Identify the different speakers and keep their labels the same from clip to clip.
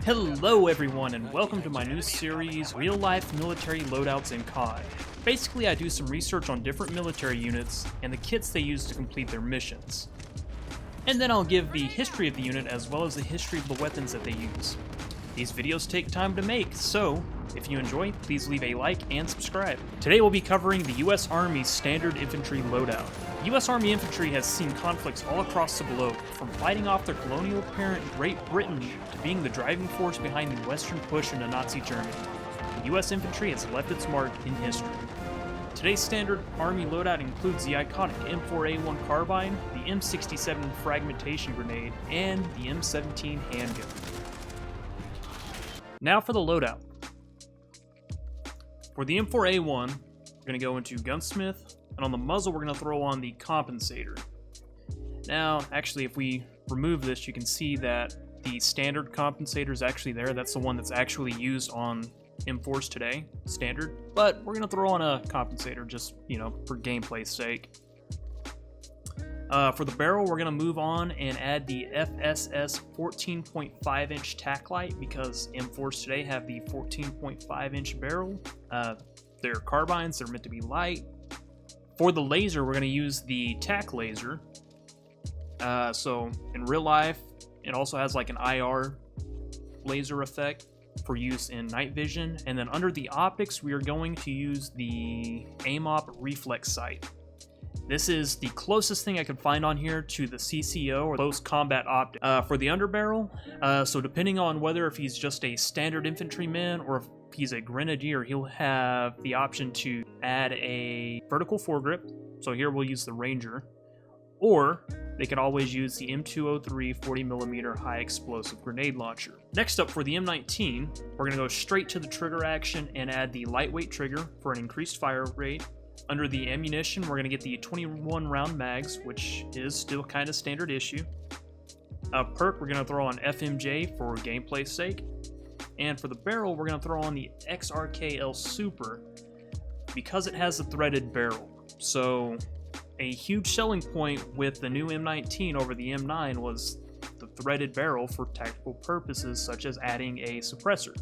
Speaker 1: Hello everyone and welcome to my new series, Real Life Military Loadouts in COD. Basically I do some research on different military units and the kits they use to complete their missions. And then I'll give the history of the unit as well as the history of the weapons that they use. These videos take time to make, so if you enjoy, please leave a like and subscribe. Today we'll be covering the US Army's Standard Infantry Loadout. US Army Infantry has seen conflicts all across the globe, from fighting off their colonial parent Great Britain to being the driving force behind the Western push into Nazi Germany. The US Infantry has left its mark in history. Today's Standard Army Loadout includes the iconic M4A1 carbine, the M67 fragmentation grenade, and the M17 handgun. Now for the loadout. For the M4A1, we're going to go into GUNSMITH, and on the muzzle we're going to throw on the compensator. Now, actually, if we remove this, you can see that the standard compensator is actually there. That's the one that's actually used on M4s today, standard. But we're going to throw on a compensator just, for gameplay's sake. For the barrel, we're going to move on and add the FSS 14.5-inch tack light because M4s today have the 14.5-inch barrel. They're carbines, they're meant to be light. For the laser, we're going to use the tack laser. So in real life, it also has like an IR laser effect for use in night vision. And then under the optics, we are going to use the AIM-OP reflex sight. This is the closest thing I could find on here to the CCO, or close combat optic. For the underbarrel, so depending on whether if he's just a standard infantryman or if he's a grenadier, he'll have the option to add a vertical foregrip. So here we'll use the Ranger. Or they could always use the M203 40mm high explosive grenade launcher. Next up, for the M19, we're going to go straight to the trigger action and add the lightweight trigger for an increased fire rate. Under the ammunition, we're going to get the 21 round mags, which is still kind of standard issue. Perk, we're going to throw on FMJ for gameplay's sake. And for the barrel, we're going to throw on the XRKL Super because it has a threaded barrel. So a huge selling point with the new M19 over the M9 was the threaded barrel for tactical purposes such as adding a suppressor.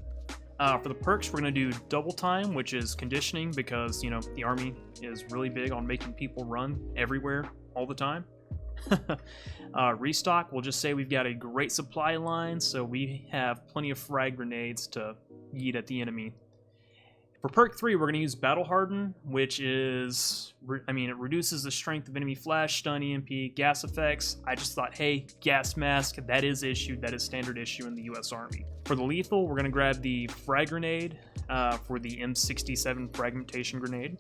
Speaker 1: For the perks, we're going to do double time, which is conditioning because, the Army is really big on making people run everywhere all the time. Restock, we'll just say we've got a great supply line, so we have plenty of frag grenades to yeet at the enemy. For perk 3, we're going to use Battle Harden, which is, it reduces the strength of enemy flash, stun, EMP, gas effects. I just thought, hey, gas mask, that is issued, that is standard issue in the US Army. For the lethal, we're going to grab the frag grenade for the M67 fragmentation grenade.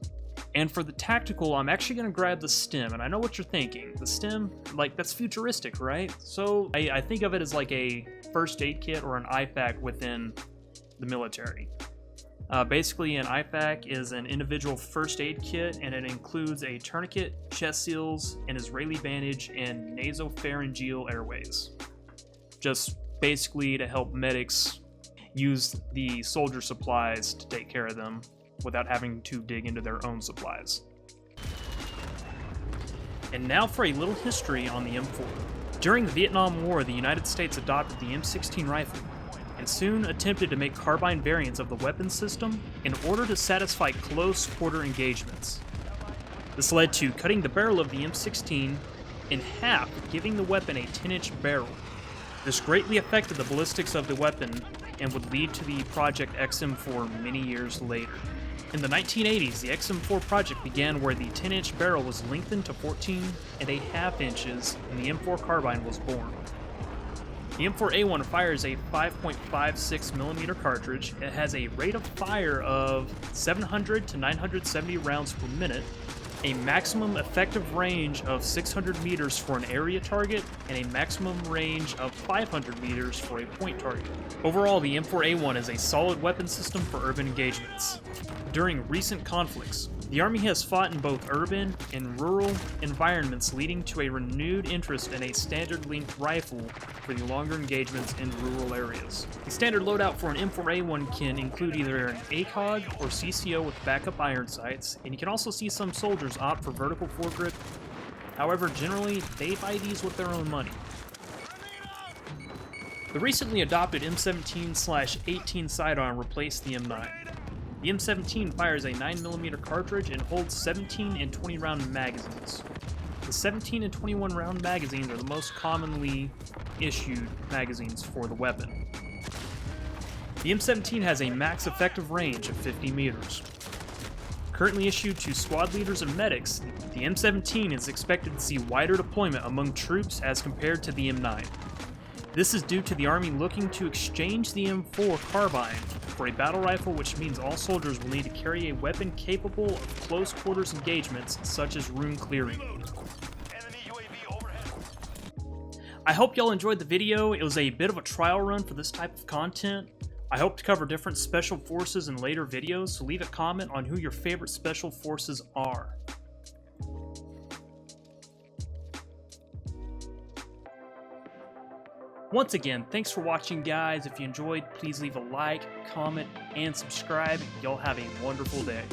Speaker 1: And for the tactical, I'm actually going to grab the stem, and I know what you're thinking. The stem, that's futuristic, right? So I think of it as like a first aid kit or an IFAK within the military. Basically, an IFAK is an individual first aid kit, and it includes a tourniquet, chest seals, an Israeli bandage, and nasopharyngeal airways. Just basically to help medics use the soldier supplies to take care of them without having to dig into their own supplies. And now for a little history on the M4. During the Vietnam War, the United States adopted the M16 rifle and soon attempted to make carbine variants of the weapon system in order to satisfy close quarter engagements. This led to cutting the barrel of the M16 in half, giving the weapon a 10-inch barrel. This greatly affected the ballistics of the weapon and would lead to the Project XM4 many years later. In the 1980s, the XM4 project began where the 10-inch barrel was lengthened to 14.5 inches and the M4 carbine was born. The M4A1 fires a 5.56mm cartridge. It has a rate of fire of 700 to 970 rounds per minute, a maximum effective range of 600 meters for an area target, and a maximum range of 500 meters for a point target. Overall, the M4A1 is a solid weapon system for urban engagements. During recent conflicts, the Army has fought in both urban and rural environments, leading to a renewed interest in a standard-length rifle for the longer engagements in rural areas. The standard loadout for an M4A1 can include either an ACOG or CCO with backup iron sights, and you can also see some soldiers opt for vertical foregrip. However, generally, they buy these with their own money. The recently adopted M17/18 sidearm replaced the M9. The M17 fires a 9mm cartridge and holds 17 and 20 round magazines. The 17 and 21 round magazines are the most commonly issued magazines for the weapon. The M17 has a max effective range of 50 meters. Currently issued to squad leaders and medics, the M17 is expected to see wider deployment among troops as compared to the M9. This is due to the Army looking to exchange the M4 carbine for a battle rifle, which means all soldiers will need to carry a weapon capable of close quarters engagements such as room clearing. I hope y'all enjoyed the video. It was a bit of a trial run for this type of content. I hope to cover different special forces in later videos, so leave a comment on who your favorite special forces are. Once again, thanks for watching, guys. If you enjoyed, please leave a like, comment, and subscribe. Y'all have a wonderful day.